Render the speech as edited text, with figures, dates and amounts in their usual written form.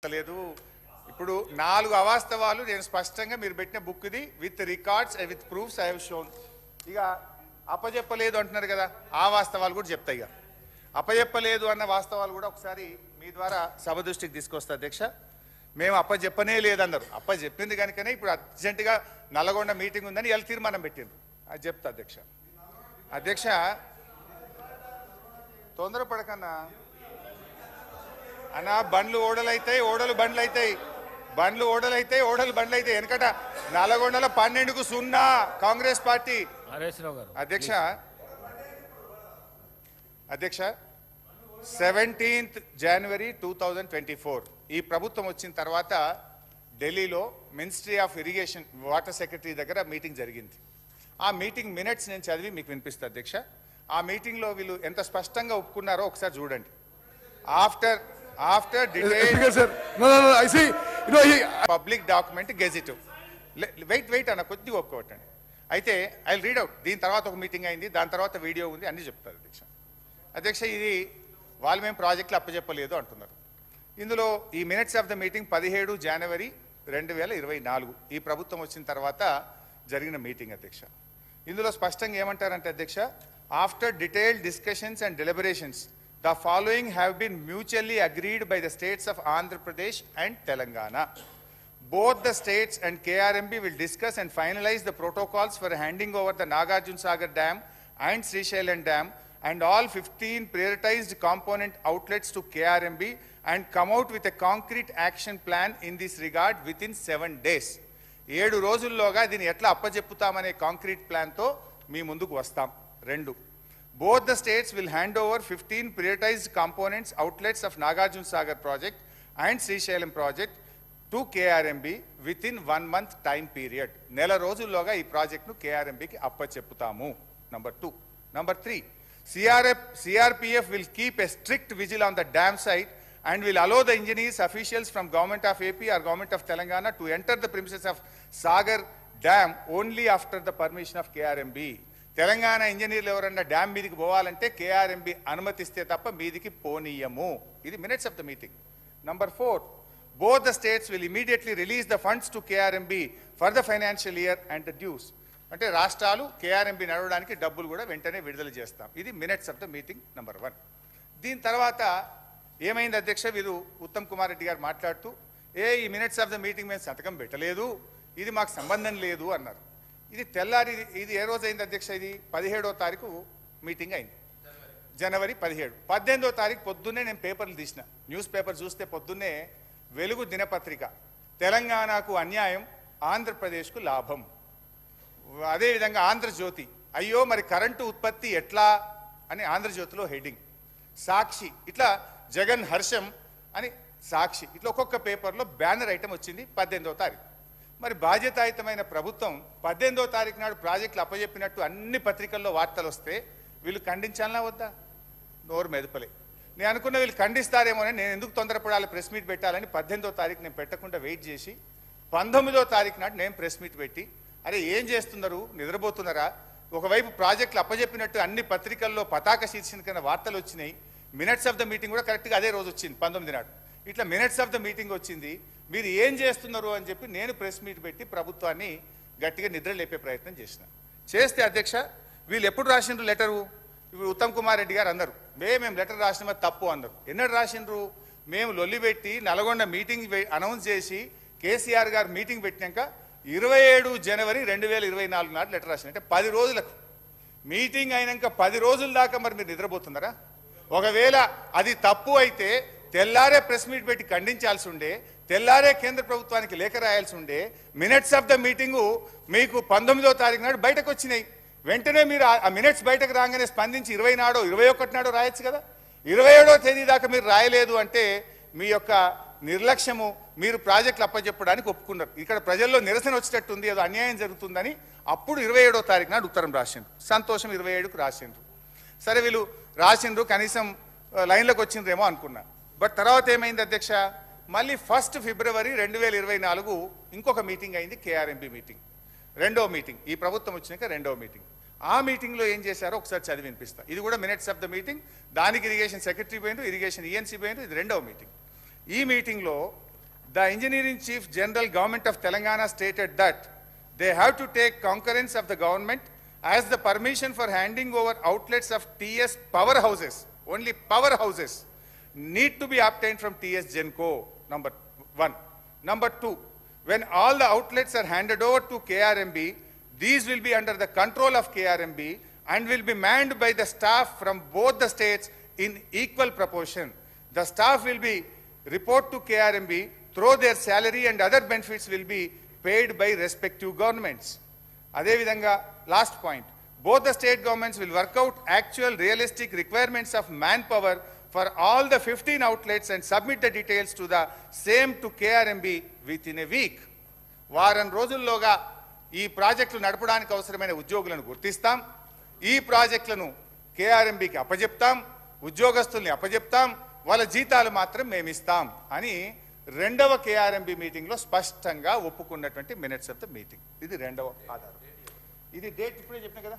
లేదు. ఇప్పుడు 4 అవాస్తవాలు నేను స్పష్టంగా మీరు పెట్టిన బుక్ ఇది with records with proofs I have shown. ఇక అప్పజెప్పలేదు అంటున్నారు కదా, ఆ వాస్తవాలు కూడా చెప్తా. ఇక అప్పజెప్పలేదు అన్న వాస్తవాలు కూడా ఒకసారి మీ ద్వారా సభ దృష్టికి తీసుకొస్తా అధ్యక్ష. మేము అప్పజెప్పనే లేదన్నారు, అప్పజెప్పింది కనుకనే ఇప్పుడు అర్జెంటుగా నల్లగొండ మీటింగ్ ఉందని ఇలా తీర్మానం పెట్టిండ్రు. అది చెప్తా అధ్యక్ష. అధ్యక్ష తొందరపడకన్నా అన్నా, బండ్లు ఓడలైతాయి, ఓడలు బండ్లు అవుతాయి, బండ్లు ఓడలైతాయి, ఓడలు బండ్లు అవుతాయి. వెనకట నల్లగొండలో 12కు 0 కాంగ్రెస్ పార్టీ. అధ్యక్ష అధ్యక్ష 17th January 2024 ఈ ప్రభుత్వం వచ్చిన తర్వాత ఢిల్లీలో ministry of irrigation water secretary దగ్గర మీటింగ్ జరిగింది. ఆ మీటింగ్ మినిట్స్ నేను చదివి మీకు వినిపిస్తా అధ్యక్ష. ఆ మీటింగ్లో వీళ్ళు ఎంత స్పష్టంగా ఒప్పుకున్నారో ఒకసారి చూడండి. After detailed public document gazette. Wait అన్న, కొద్దిగా ఒప్పుకోవటండి. అయితే ఐ రీడ్ అవుట్. దీని తర్వాత ఒక మీటింగ్ అయింది, దాని తర్వాత వీడియో ఉంది, అన్ని చెప్తారు అధ్యక్ష. అధ్యక్ష ఇది వాళ్ళు మేము ప్రాజెక్టులు అప్పచెప్పలేదు అంటున్నారు. ఇందులో ఈ minutes of the meeting 17 January 2024 ఈ ప్రభుత్వం వచ్చిన తర్వాత జరిగిన మీటింగ్ అధ్యక్ష. ఇందులో స్పష్టంగా ఏమంటారంటే అధ్యక్ష, after detailed discussions and deliberations the following have been mutually agreed by the states of Andhra Pradesh and Telangana. Both the states and KRMB will discuss and finalize the protocols for handing over the Nagarjuna Sagar Dam and Srisailam Dam and all 15 prioritized component outlets to KRMB and come out with a concrete action plan in this regard within 7 days. 7 రోజుల్లోగా దీన్ని ఎట్లా అప్పచెప్పుతామనే concrete ప్లాన్తో మీ ముందుకు వస్తాం. 2, both the states will hand over 15 prioritized components outlets of Nagarjuna Sagar project and Srisailam project to KRMB within 1 month time period. నెల రోజుల్లోగా ఈ ప్రాజెక్ట్ను KRMBకి అప్పచెప్పుతాము. Number 2. Number 3, CRPF will keep a strict vigil on the dam site and will allow the engineers officials from Government of AP or Government of Telangana to enter the premises of Sagar Dam only after the permission of KRMB. Telangana ఇంజనీర్లు ఎవరన్నా dam మీదికి పోవాలంటే KRMB అనుమతిస్తే తప్ప మీదికి పోనీయము. ఇది minutes of the meeting. Number 4, both the states will immediately release the funds to KRMB for the financial year and the dues. అంటే రాష్ట్రాలు KRMB నడవడానికి డబ్బులు కూడా వెంటనే విడుదల చేస్తాం. ఇది minutes of the meeting number 1. దీని తర్వాత ఏమైంది అధ్యక్ష, వీరు ఉత్తమ్ కుమార్ రెడ్డి గారు మాట్లాడుతూ ఈ మినిట్స్ ఆఫ్ ద మీటింగ్ మేము సంతకం పెట్టలేదు, ఇది మాకు సంబంధం లేదు అన్నారు. ఇది తెల్లారి, ఇది ఏ రోజు అయింది అధ్యక్ష, ఇది 17వ తారీఖు మీటింగ్ అయింది, January 17. 18వ తారీఖు పొద్దున్నే నేను పేపర్లు తీసిన, న్యూస్ పేపర్ చూస్తే పొద్దున్నే వెలుగు దినపత్రిక, తెలంగాణకు అన్యాయం ఆంధ్రప్రదేశ్కు లాభం, అదేవిధంగా ఆంధ్రజ్యోతి అయ్యో మరి కరెంటు ఉత్పత్తి ఎట్లా అని ఆంధ్రజ్యోతిలో హెడ్డింగ్, సాక్షి ఇట్లా జగన్ హర్షం అని సాక్షి, ఇట్లా ఒక్కొక్క పేపర్లో బ్యానర్ ఐటమ్ వచ్చింది 18వ తారీఖు. మరి బాధ్యతాయుతమైన ప్రభుత్వం 18వ తారీఖు నాడు ప్రాజెక్టులు అప్పచెప్పినట్టు అన్ని పత్రికల్లో వార్తలు వస్తే వీళ్ళు ఖండించాలనా వద్దా? నోరు మెదపలే. నేను అనుకున్న వీళ్ళు ఖండిస్తారేమోనని నేను ఎందుకు తొందరపడాలి, ప్రెస్ మీట్ పెట్టాలని 18వ తారీఖు నేను పెట్టకుండా వెయిట్ చేసి 19వ తారీఖు నాడు నేను ప్రెస్ మీట్ పెట్టి, అరే ఏం చేస్తున్నారు, నిద్రపోతున్నారా? ఒకవైపు ప్రాజెక్టులు అప్పచెప్పినట్టు అన్ని పత్రికల్లో పతాక శీర్షికన వార్తలు వచ్చినాయి, మినిట్స్ ఆఫ్ ద మీటింగ్ కూడా కరెక్ట్గా అదే రోజు వచ్చింది 19 నాడు, ఇట్లా మినిట్స్ ఆఫ్ ద మీటింగ్ వచ్చింది. మీరు ఏం చేస్తున్నారు అని చెప్పి నేను ప్రెస్ మీట్ పెట్టి ప్రభుత్వాన్ని గట్టిగా నిద్ర లేపే ప్రయత్నం చేస్తే అధ్యక్ష వీళ్ళు ఎప్పుడు రాసిండ్రు లెటరు? ఇప్పుడు ఉత్తమ్ కుమార్ రెడ్డి గారు అన్నారు మేము లెటర్ రాసిన తప్పు అన్నారు. ఎన్నడు రాసిండ్రు? మేము లొల్లి పెట్టి నల్గొండ మీటింగ్ అనౌన్స్ చేసి కేసీఆర్ గారు మీటింగ్ పెట్టినాక 27 January 2024 నాడు లెటర్ రాసిన, అంటే 10 రోజులకు మీటింగ్ అయినాక 10 రోజుల దాకా మరి మీరు నిద్రపోతున్నారా? ఒకవేళ అది తప్పు అయితే తెల్లారే ప్రెస్ మీట్ పెట్టి ఖండించాల్సి ఉండే, తెల్లారే కేంద్ర ప్రభుత్వానికి లేఖ రాయాల్సి ఉండే. మినిట్స్ ఆఫ్ ద మీటింగు మీకు 19వ తారీఖు నాడు బయటకు వచ్చినాయి, వెంటనే మీరు ఆ మినిట్స్ బయటకు రాగానే స్పందించి 20 నాడో 21 నాడో రాయొచ్చు కదా. 27వ తేదీ దాకా మీరు రాయలేదు అంటే మీ యొక్క నిర్లక్ష్యము, మీరు ప్రాజెక్టులు అప్పచెప్పడానికి ఒప్పుకున్నారు. ఇక్కడ ప్రజల్లో నిరసన వచ్చేటట్టుంది, ఏదో అన్యాయం జరుగుతుందని అప్పుడు 27వ తారీఖు నాడు ఉత్తరం రాసిండ్రు. సంతోషం, 27కు రాసిండ్రు. సరే వీళ్ళు రాసిండ్రు, కనీసం లైన్లోకి వచ్చిండ్రేమో అనుకున్నా. బట్ తర్వాత ఏమైంది అధ్యక్ష, మళ్ళీ 1st February 2024 ఇంకొక మీటింగ్ అయింది, KRMB మీటింగ్, 2వ మీటింగ్. ఈ ప్రభుత్వం వచ్చినాక 2వ మీటింగ్. ఆ మీటింగ్లో ఏం చేశారో ఒకసారి చదివి వినిపిస్తా. ఇది కూడా మినిట్స్ ఆఫ్ ద మీటింగ్, దానికి ఇరిగేషన్ సెక్రటరీ పోయిండు, ఇరిగేషన్ ENC పోయిండు, ఇది 2వ మీటింగ్. ఈ మీటింగ్లో the Engineering Chief General Government of Telangana stated that they have to take concurrence of the government as the permission for handing over outlets of TS powerhouses, only powerhouses, need to be obtained from TS Genco, number 1. Number 2, when all the outlets are handed over to KRMB, these will be under the control of KRMB and will be manned by the staff from both the states in equal proportion. The staff will be report to KRMB through their salary and other benefits will be paid by respective governments. Adevidanga, last point, both the state governments will work out actual realistic requirements of manpower for all the 15 outlets and submit the details to the same to KRMB within a week. వారం రోజుల్లోగా ఈ ప్రాజెక్టులు నడపడానికి అవసరమైన ఉద్యోగులను గుర్తిస్తాం, ఈ ప్రాజెక్టులను కేఆర్ఎంబికి అప్పజెప్తాం, ఉద్యోగస్తుల్ని అప్పజెప్తాం, వాళ్ళ జీతాలు మాత్రం మేము ఇస్తాం అని రెండవ కేఆర్ఎంబి మీటింగ్లో స్పష్టంగా ఒప్పుకున్నటువంటి మినిట్స్ ఆఫ్ ద మీటింగ్. ఇది రెండవ ఆధారం. ఇది డేట్ ఇప్పుడే చెప్పిన కదా.